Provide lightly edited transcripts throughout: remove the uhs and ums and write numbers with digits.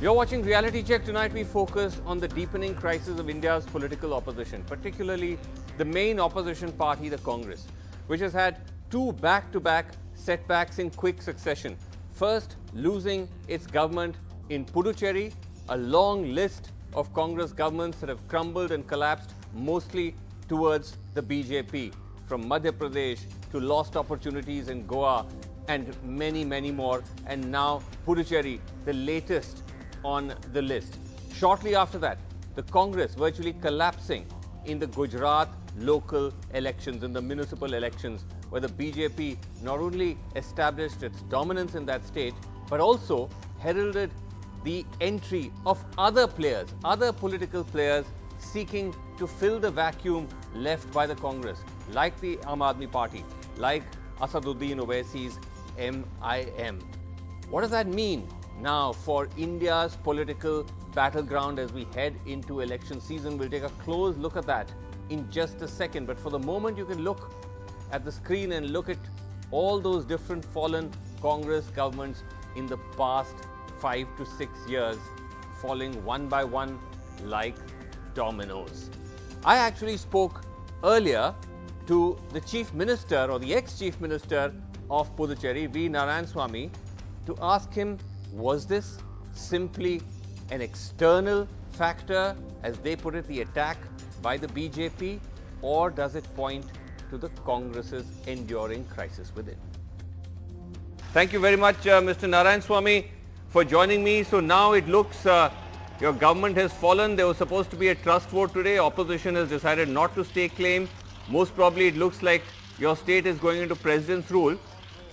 You're watching Reality Check. Tonight we focus on the deepening crisis of India's political opposition, particularly the main opposition party, the Congress, which has had two back-to-back setbacks in quick succession. First, losing its government in Puducherry, a long list of Congress governments that have crumbled and collapsed, mostly towards the BJP, from Madhya Pradesh to lost opportunities in Goa and many, many more. And now Puducherry, the latest on the list. Shortly after that, the Congress virtually collapsing in the Gujarat local elections, in the municipal elections, where the BJP not only established its dominance in that state, but also heralded the entry of other players, other political players seeking to fill the vacuum left by the Congress, like the Aam Aadmi Party, like Asaduddin Owaisi's MIM. What does that mean now for India's political battleground as we head into election season? We'll take a close look at that in just a second. But for the moment, you can look at the screen and look at all those different fallen Congress governments in the past 5 to 6 years, falling one by one like dominoes. I actually spoke earlier to the Chief Minister or the ex-Chief Minister of Puducherry, V. Narayanaswamy, to ask him, was this simply an external factor, as they put it, the attack by the BJP, or does it point to the Congress's enduring crisis within? Thank you very much, Mr. Narayanaswamy, for joining me. So now it looks your government has fallen. There was supposed to be a trust vote today. Opposition has decided not to stake claim. Most probably it looks like your state is going into president's rule.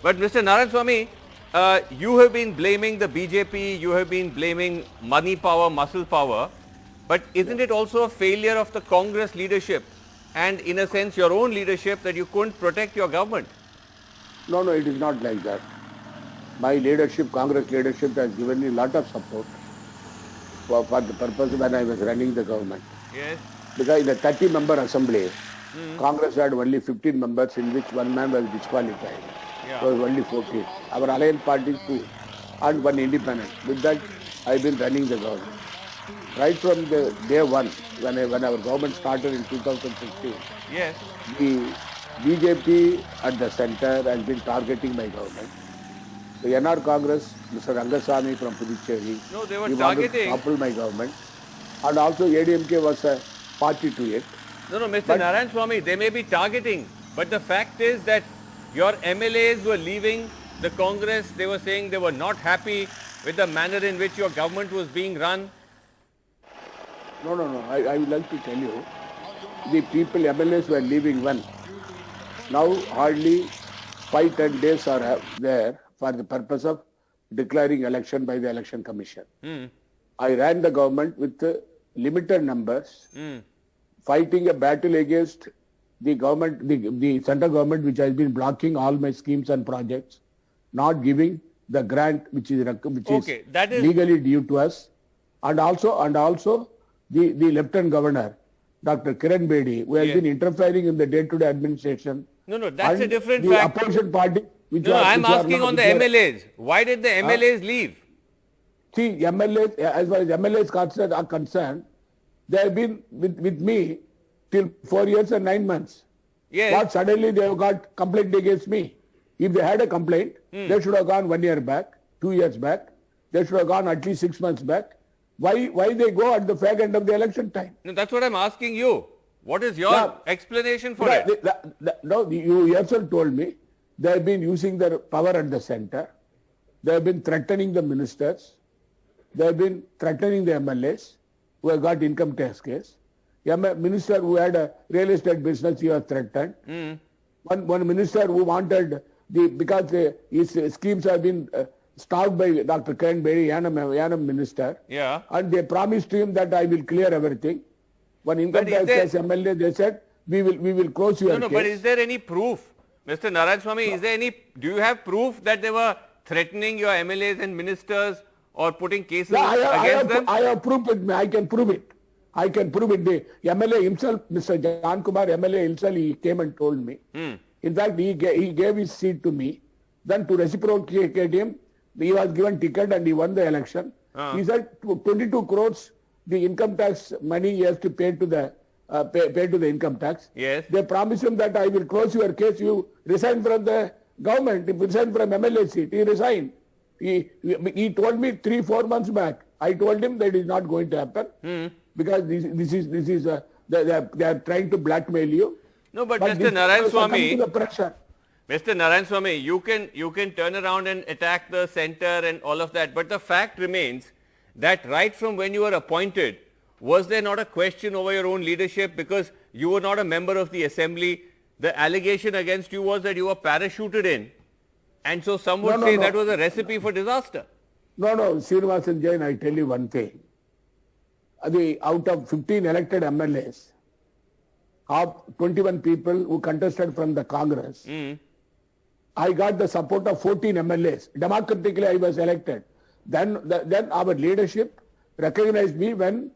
But Mr. Narayanaswamy, you have been blaming the BJP, you have been blaming money power, muscle power, but isn't it also a failure of the Congress leadership and in a sense your own leadership that you couldn't protect your government? No, it is not like that. My leadership, Congress leadership, has given me a lot of support for the purpose when I was running the government. Yes. Because in a 30-member assembly, Congress had only 15 members, in which one man was disqualified. Yeah. So only 14. Our alliance party 2 and 1 independent. With that, I've been running the government. Right from the day one, when our government started in 2016, yes, the BJP at the center has been targeting my government. The NR Congress, Mr. Rangaswamy from Puducherry, no, they were he targeting. wanted to topple my government. And also ADMK was a party to it. No, Mr. Narayanaswamy, they may be targeting, but the fact is that your MLAs were leaving the Congress. They were saying they were not happy with the manner in which your government was being run. No. I would like to tell you, the people, MLAs were leaving when? Now hardly 5-10 days are there for the purpose of declaring election by the Election Commission. I ran the government with limited numbers, fighting a battle against the government, the central government, which has been blocking all my schemes and projects, not giving the grant which is legally due to us, and also the Lieutenant Governor, Dr. Kiran Bedi, who has been interfering in the day-to-day administration. No, that's a different the fact. Opposition party. I'm asking on the MLAs. Why did the MLAs leave? See, MLAs, as far as MLAs are concerned, they have been with me till 4 years and 9 months. Yes. But suddenly they have got complaint against me. If they had a complaint, they should have gone 1 year back, 2 years back. They should have gone at least 6 months back. Why they go at the fag end of the election time? No, that's what I'm asking you. What is your explanation for it? No, you yourself told me they have been using their power at the center. They have been threatening the ministers. They have been threatening the MLAs who have got income tax case. A minister who had a real estate business, he was threatened. One minister who wanted, because his schemes have been stopped by Dr. Kiran Bedi, Yanam minister. Yeah. And they promised him that I will clear everything. When income tax case MLA, they said, we will close your case. But is there any proof? Mr. Narayanaswamy, do you have proof that they were threatening your MLAs and ministers or putting cases against them? I have proof it. I can prove it. The MLA himself, Mr. Jan Kumar, MLA himself, he came and told me. In fact, he gave his seat to me. Then to reciprocate him, he was given ticket and he won the election. He said 22 crores, the income tax money he has to pay to the pay to the income tax. Yes. They promised him that I will close your case. You resign from the government. If you resign from MLA seat, he resigned. He told me 3-4 months back. I told him that is not going to happen because this is they are trying to blackmail you. No, but Mr. Narayan Swamy, the pressure. Mr. Narayan Swamy, you can turn around and attack the center and all of that, but the fact remains that right from when you were appointed, was there not a question over your own leadership because you were not a member of the assembly? The allegation against you was that you were parachuted in, and so some would say that was a recipe for disaster. No, Srinivasan Jain, I tell you one thing. Out of 15 elected MLAs, of 21 people who contested from the Congress, I got the support of 14 MLAs. Democratically, I was elected. Then our leadership recognized me when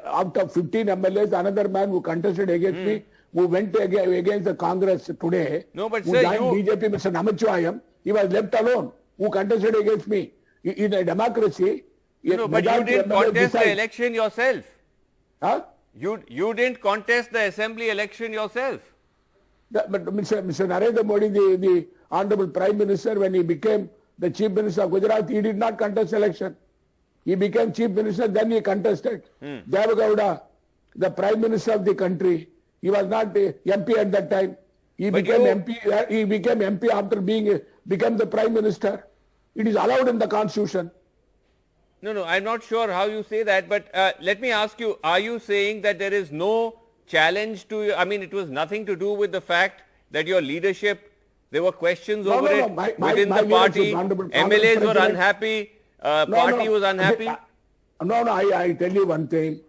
out of 15 MLAs, another man who contested against me, who went against the Congress today, no, but who sir, joined BJP, Mr. Namachayam, he was left alone, who contested against me. In a democracy, no, but you didn't contest the election yourself. Huh? You didn't contest the assembly election yourself. But Mr. Narendra Modi, the Honorable Prime Minister, when he became the Chief Minister of Gujarat, he did not contest election. He became Chief Minister, then he contested. Deve Gowda, the Prime Minister of the country, he was not MP at that time. He became MP after became the Prime Minister. It is allowed in the Constitution. No, I'm not sure how you say that, but let me ask you, are you saying that there is no challenge to you? I mean, it was nothing to do with the fact that your leadership, there were questions over it within the party, MLAs were unhappy, party was unhappy? I tell you one thing.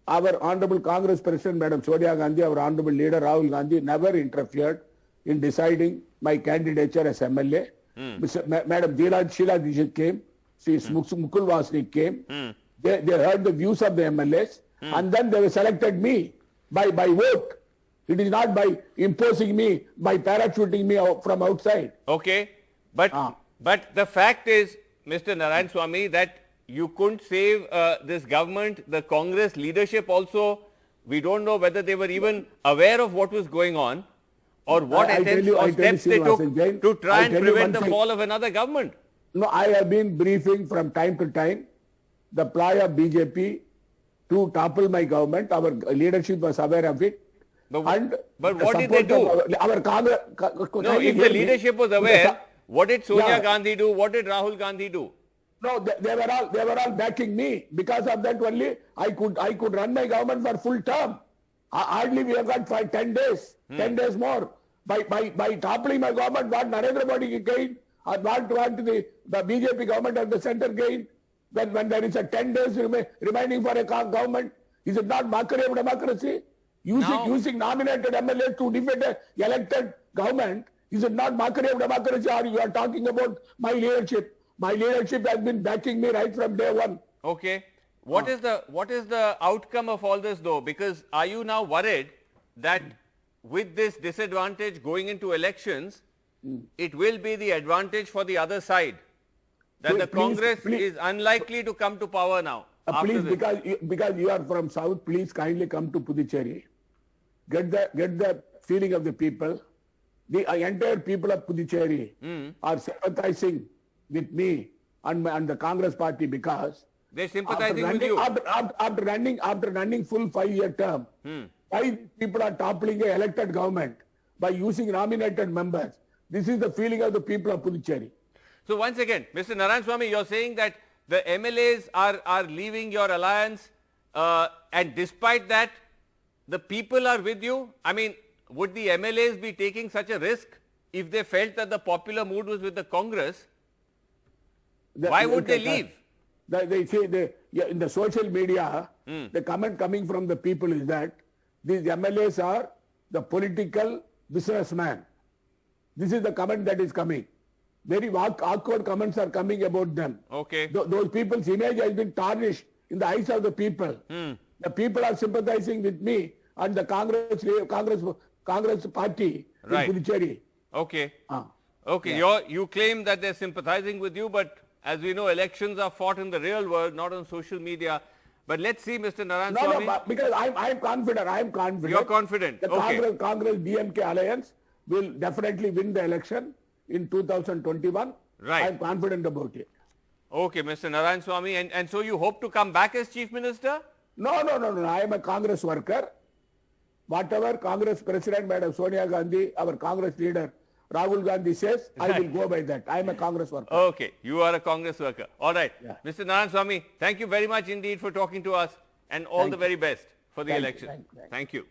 Our Honorable Congress President, Madam Sonia Gandhi, our Honorable Leader Rahul Gandhi never interfered in deciding my candidature as MLA. Madam Sheila Dikshit came. Mukul Vasnik came. They heard the views of the MLAs and then they selected me by vote. It is not by imposing me, by parachuting me from outside. Okay. But the fact is, Mr. Narayan Swamy, that you couldn't save this government. The Congress leadership also, we don't know whether they were even aware of what was going on or what attempts or steps they took to try and prevent the fall of another government. No, I have been briefing from time to time the ploy of BJP to topple my government. Our leadership was aware of it. But what did they do? Our Congress. No, if the leadership was aware, what did Sonia Gandhi do? What did Rahul Gandhi do? No, they were all backing me. Because of that only, I could run my government for full term. Hardly we have got 10 days, 10 days more. By toppling my government, what Narendra Modi gained, or what the BJP government at the center gained, when there is a 10 days remaining for a government, is it not mockery of democracy? Using nominated MLA to defeat an elected government, is it not mockery of democracy? Or you are talking about my leadership? My leadership has been backing me right from day one. Okay. What is the outcome of all this though? Because are you now worried that with this disadvantage going into elections, it will be the advantage for the other side? That the Congress is unlikely to come to power now. Please, because you are from South, please kindly come to Puducherry. Get the feeling of the people. The entire people of Puducherry are sympathizing with me and the Congress party because they're sympathizing with you. After running full 5-year term, 5 people are toppling an elected government by using nominated members. This is the feeling of the people of Puducherry. So once again, Mr. Narayan Swamy, you're saying that the MLAs are leaving your alliance and despite that, the people are with you? I mean, would the MLAs be taking such a risk if they felt that the popular mood was with the Congress? Why would they leave? They say in the social media, the comment coming from the people is that these MLAs are the political businessman. This is the comment that is coming. Very awkward comments are coming about them. Okay. Those people's image has been tarnished in the eyes of the people. The people are sympathizing with me and the Congress party in Puducherry. Okay. Okay. Yeah. You claim that they're sympathizing with you, but As we know, elections are fought in the real world, not on social media. But let's see, Mr. Narayanaswamy. No, because I'm confident. I'm confident. You're confident. The Okay. Congress DMK alliance will definitely win the election in 2021. Right. I'm confident about it. Okay, Mr. Narayanaswamy. And so you hope to come back as Chief Minister? No. I am a Congress worker. Whatever Congress President Madam Sonia Gandhi, our Congress leader Rahul Gandhi says, I will go by that. I am a Congress worker. Okay, you are a Congress worker. All right. Yeah. Mr. Narayanaswamy, thank you very much indeed for talking to us, and all the very best for the election. Thank you.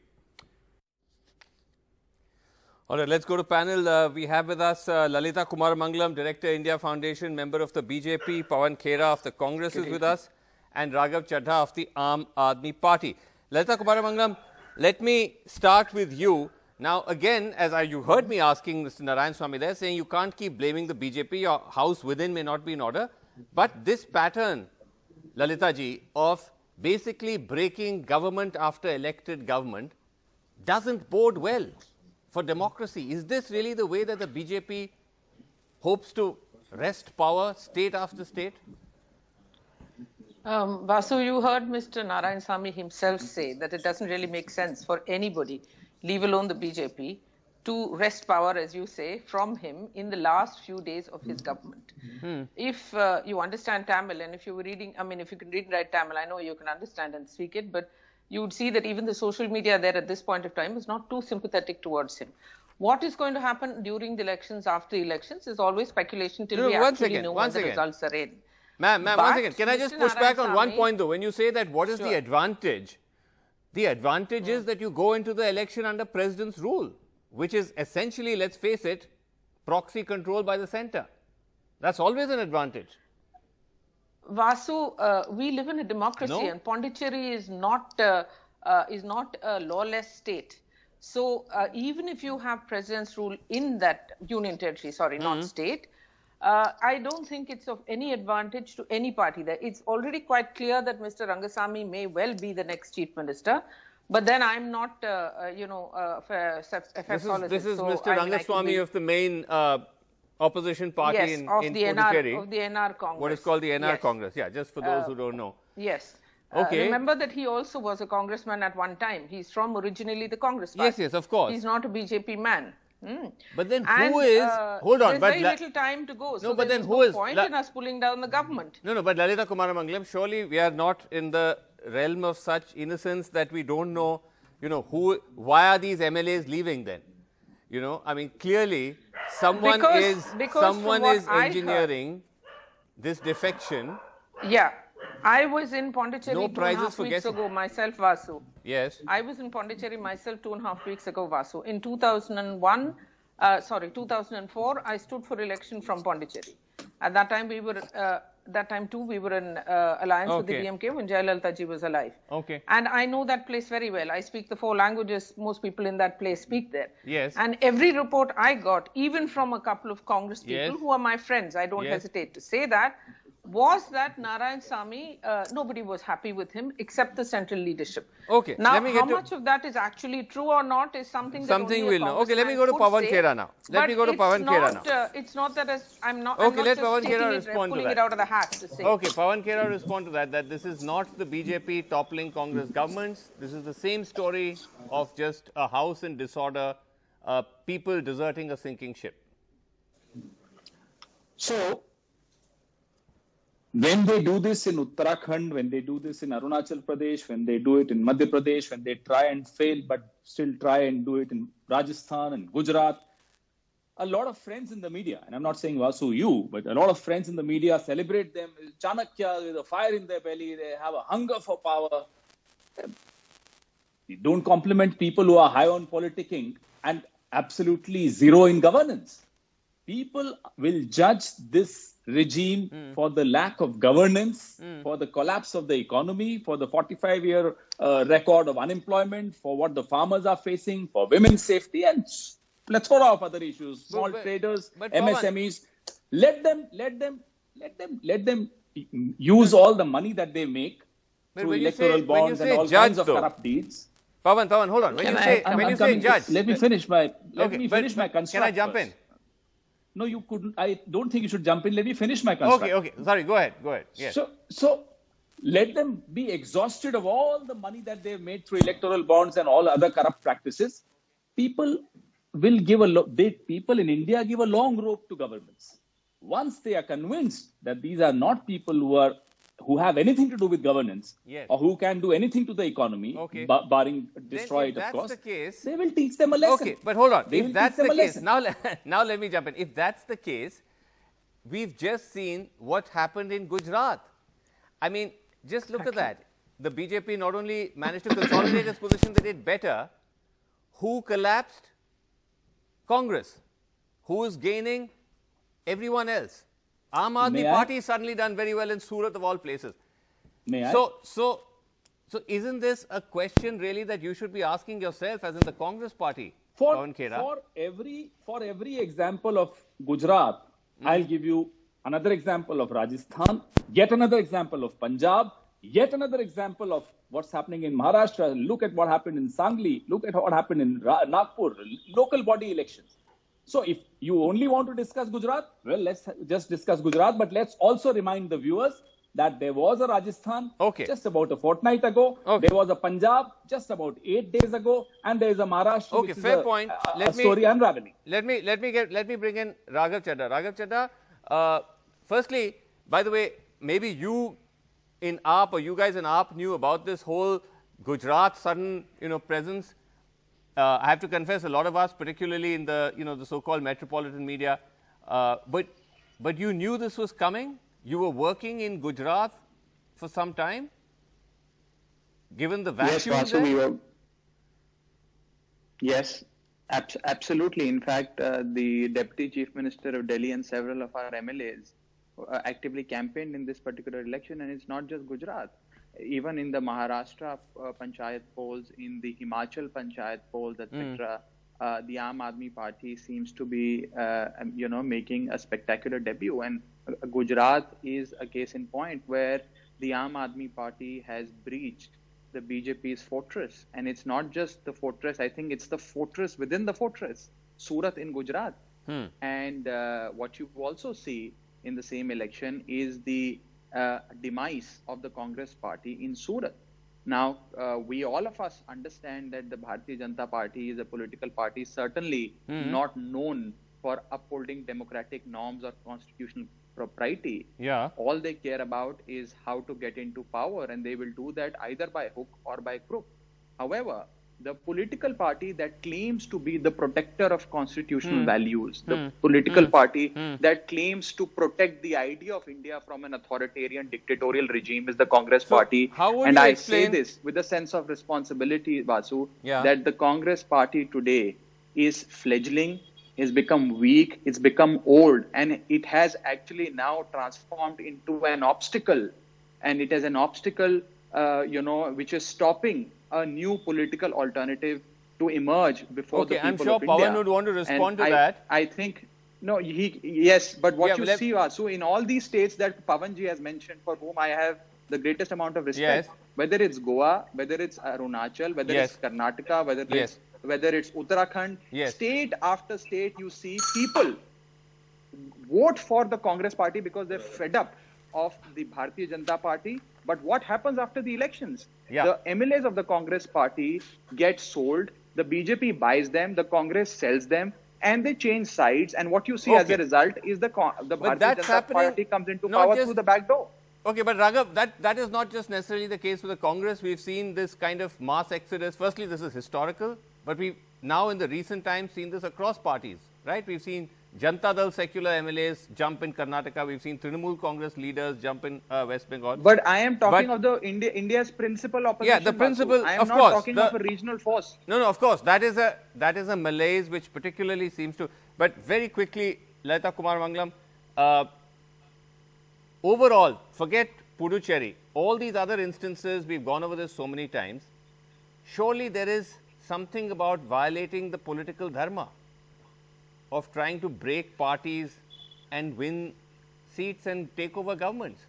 All right, let's go to panel. We have with us Lalita Kumaramangalam, Director, India Foundation, member of the BJP, Pawan Khera of the Congress is with us, and Raghav Chadha of the Aam Aadmi Party. Lalita Kumaramangalam, let me start with you. Now, again, as you heard me asking Mr. Narayanaswamy there, saying you can't keep blaming the BJP, your house within may not be in order. But this pattern, Lalita ji, of basically breaking government after elected government doesn't bode well for democracy. Is this really the way that the BJP hopes to wrest power state after state? Vasu, you heard Mr. Narayanaswamy himself say that it doesn't really make sense for anybody, leave alone the BJP, to wrest power, as you say, from him in the last few days of his government. If you understand Tamil, and if you were reading, if you can read and write Tamil, I know you can understand and speak it, but you would see that even the social media there at this point of time is not too sympathetic towards him. What is going to happen during the elections, after the elections, is always speculation till we actually know what the results are in. Ma'am, one second. Can I just push back on one point though? When you say that, what is the advantage? The advantage is that you go into the election under president's rule, which is essentially, let's face it, proxy control by the center. That's always an advantage. Vasu, we live in a democracy, and Pondicherry is not a lawless state. So even if you have president's rule in that union territory, not state, I don't think it's of any advantage to any party there. It's already quite clear that Mr. Rangasamy may well be the next chief minister, but then I'm not, This is Mr. Rangaswamy of the main opposition party in Pondicherry. Of the NR Congress. What is called the NR Congress. Yeah, just for those who don't know. Yes. Okay. Remember that he also was a congressman at one time. He's from originally the Congress party. Yes, of course. He's not a BJP man. But then who is, hold on. There's very little time to go. So but then there's who no is, point in us pulling down the government. No, but Lalita Kumaramangalam, surely we are not in the realm of such innocence that we don't know, why are these MLAs leaving then? Clearly someone is engineering this defection. Yeah. I was in Pondicherry no 2.5 weeks ago myself, Vasu. Yes. I was in Pondicherry myself 2.5 weeks ago, Vasu. In 2004, I stood for election from Pondicherry. At that time, we were in alliance with the DMK when Jayalalitha ji was alive. Okay. And I know that place very well. I speak the 4 languages most people in that place speak there. Yes. And every report I got, even from a couple of Congress people who are my friends, I don't hesitate to say that, was that Narayanaswamy, nobody was happy with him except the central leadership. Okay. Now, how much of that is actually true or not is something we'll know. Okay, let me go to Pawan Khera now. It's not that I'm not. Okay, I'm let not Pawan Khera respond to that. Pulling it out of the hat to say. Okay, Pawan Khera respond to that this is not the BJP toppling Congress governments. This is the same story of just a house in disorder, people deserting a sinking ship. So, when they do this in Uttarakhand, when they do this in Arunachal Pradesh, when they do it in Madhya Pradesh, when they try and fail but still try and do it in Rajasthan and Gujarat, a lot of friends in the media, and I'm not saying Vasu you, but a lot of friends in the media celebrate them, Chanakya with a fire in their belly, they have a hunger for power. They don't compliment people who are high on politicking and absolutely zero in governance. People will judge this regime for the lack of governance, for the collapse of the economy, for the 45-year record of unemployment, for what the farmers are facing, for women's safety, and let's go off other issues. Small traders, MSMEs. Let them use all the money that they make through electoral bonds and all kinds of corrupt deeds. Pawan, hold on. When you say judge, let me finish my construct. Can I jump in? No, you couldn't. I don't think you should jump in. Let me finish my construct. Okay. Sorry, go ahead. Yes. So let them be exhausted of all the money that they've made through electoral bonds and all other corrupt practices. People will give people in India give a long rope to governments. Once they are convinced that these are not people who have anything to do with governance, yes, or who can do anything to the economy, okay, barring destroy it, of course, the case, they will teach them a lesson. Okay, but hold on. If that's the case, now let me jump in. If that's the case, we've just seen what happened in Gujarat. I mean, just look at that. The BJP not only managed to consolidate its position, they did better. Who collapsed? Congress. Who is gaining? Everyone else. Aam Aadmi Party suddenly done very well in Surat of all places. So isn't this a question really that you should be asking yourself, as in the Congress Party? For every example of Gujarat, I'll give you another example of Rajasthan, yet another example of Punjab, yet another example of what's happening in Maharashtra. Look at what happened in Sangli. Look at what happened in Nagpur, local body elections. So if you only want to discuss Gujarat, well, let's just discuss Gujarat. But let's also remind the viewers that there was a Rajasthan just about a fortnight ago. There was a Punjab just about 8 days ago. And there is a Maharashtra, which fair is point. a story unraveling. Let me bring in Raghav Chadha. Raghav Chadha, firstly, by the way, maybe you in AAP or you guys in AAP knew about this whole Gujarat sudden, presence. I have to confess, a lot of us, particularly in the, the so-called metropolitan media, but you knew this was coming? You were working in Gujarat for some time, given the vacuum there? Yes, absolutely. In fact, the Deputy Chief Minister of Delhi and several of our MLAs actively campaigned in this particular election, and it's not just Gujarat. Even in the Maharashtra Panchayat polls, in the Himachal Panchayat polls, etc., the Aam Aadmi Party seems to be, making a spectacular debut. And Gujarat is a case in point where the Aam Aadmi Party has breached the BJP's fortress. And it's not just the fortress, I think it's the fortress within the fortress, Surat in Gujarat. And what you also see in the same election is the demise of the Congress Party in Surat. Now, we all of us understand that the Bharatiya Janata Party is a political party, certainly not known for upholding democratic norms or constitutional propriety. All they care about is how to get into power, and they will do that either by hook or by crook. However, the political party that claims to be the protector of constitutional values, the political party that claims to protect the idea of India from an authoritarian dictatorial regime is the Congress Party. And I say this with a sense of responsibility, Vasu, that the Congress Party today is fledgling, has become weak, it's become old, and it has actually now transformed into an obstacle. And it is an obstacle, which is stopping a new political alternative to emerge before the people I'm sure of India. Pawan would want to respond to that. I think, yes, but what you see, Vasu, in all these states that Pawanji has mentioned, for whom I have the greatest amount of respect, whether it's Goa, whether it's Arunachal, whether it's Karnataka, whether it's Uttarakhand, state after state, you see people vote for the Congress Party because they're fed up of the Bharatiya Janata Party. But what happens after the elections? The MLAs of the Congress Party get sold, the BJP buys them, the Congress sells them, and they change sides. And what you see as a result is the Bharatiya Janata Party comes into power through the back door. Okay, but Raghav, that is not just necessarily the case with the Congress. We've seen this kind of mass exodus. Firstly, this is historical, but we've now in the recent times seen this across parties, right? We've seen Janata Dal secular MLAs jump in Karnataka. We've seen Trinamool Congress leaders jump in West Bengal. But I am talking of the India's principal opposition. Yeah, the principal. I am not talking of a regional force. No, of course. That is a malaise which particularly seems to. But very quickly, Lalita Kumar Mangalam, overall, forget Puducherry. All these other instances, we've gone over this so many times. Surely there is something about violating the political dharma of trying to break parties and win seats and take over governments.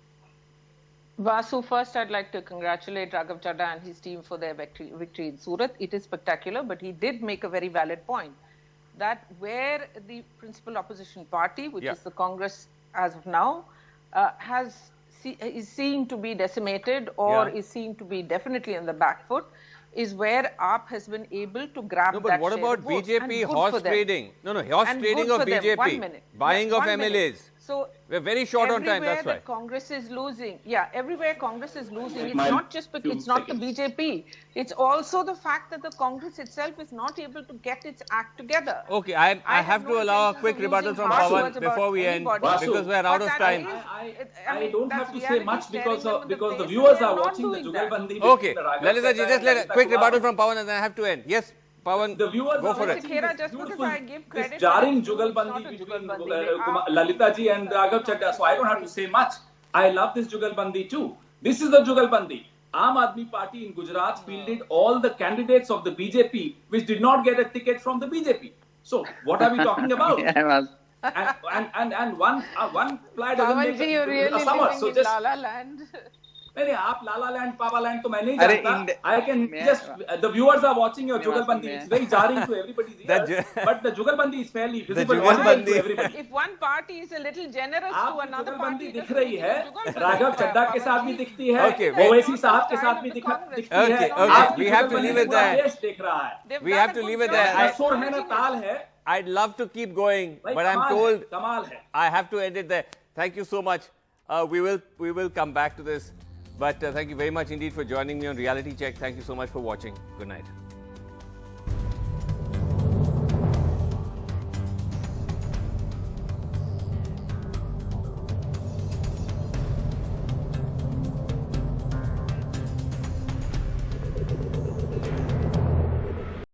Vasu, first I'd like to congratulate Raghav Chadha and his team for their victory in Surat. It is spectacular, but he did make a very valid point that where the principal opposition party, which Yeah. is the Congress as of now, is seen to be decimated or Yeah. is seen to be definitely on the back foot, is where AAP has been able to grab No, but that what share about of votes. BJP And good horse for them. trading? No, horse And trading good of for them. BJP. 1 minute. Buying Yeah, of 1 minute. MLAs. So We're very short on time, that's why. that Congress is losing. Yeah, everywhere Congress is losing. It's My not just because few it's not the seconds. BJP. It's also the fact that the Congress itself is not able to get its act together. Okay, I have to no allow a intentions quick of rebuttal using from harsh Pawan words about before we end, anybody. Vasu, because we're out But of that time. is- I don't have to say reality much staring them in the because the face, viewers they are not watching the doing that. Jugalbandi. Okay, between Raghav Lalita ji, Chadha just and let a Lalita quick Kumar. rebuttal from Pawan and then I have to end. Yes, Pawan, The viewers go are for it. watching Khera, this just because beautiful, I give credit this to jarring them, it's not Jugalbandi a between Jugalbandi. Lalita ji and Raghav Chadha. So I don't have to say much. I love this Jugalbandi too. This is the Jugalbandi. Aam Aadmi Party in Gujarat fielded all the candidates of the BJP which did not get a ticket from the BJP. So what are we talking about? And one fly doesn't make Pawanji, you're a really summer. living So in just La La Land. नहीं आप लाला land पापा land तो मैं नहीं अरे जानता. I can just the viewers are watching your Jugalbandi. It's very jarring to everybody's ears, but the Jugalbandi is fairly visible Jugalbandi- to everybody. If one party is a little generous to आपकी another जुगलबंदी party, दिख रही है, राघव चड्ढा के साथ भी दिखती है, Okay, ओवैसी साहब के साथ भी दिखती है. Okay, आपकी we have to जुगलबंदी leave it पूरा there. देश देख रहा है. We have to leave it there. ना सुर है ना ताल है. I'd love to keep going, भाई but I'm कमाल है, told कमाल है. I have to end it there. Thank you so much. We will come back to this, but thank you very much indeed for joining me on Reality Check. Thank you so much for watching. Good night.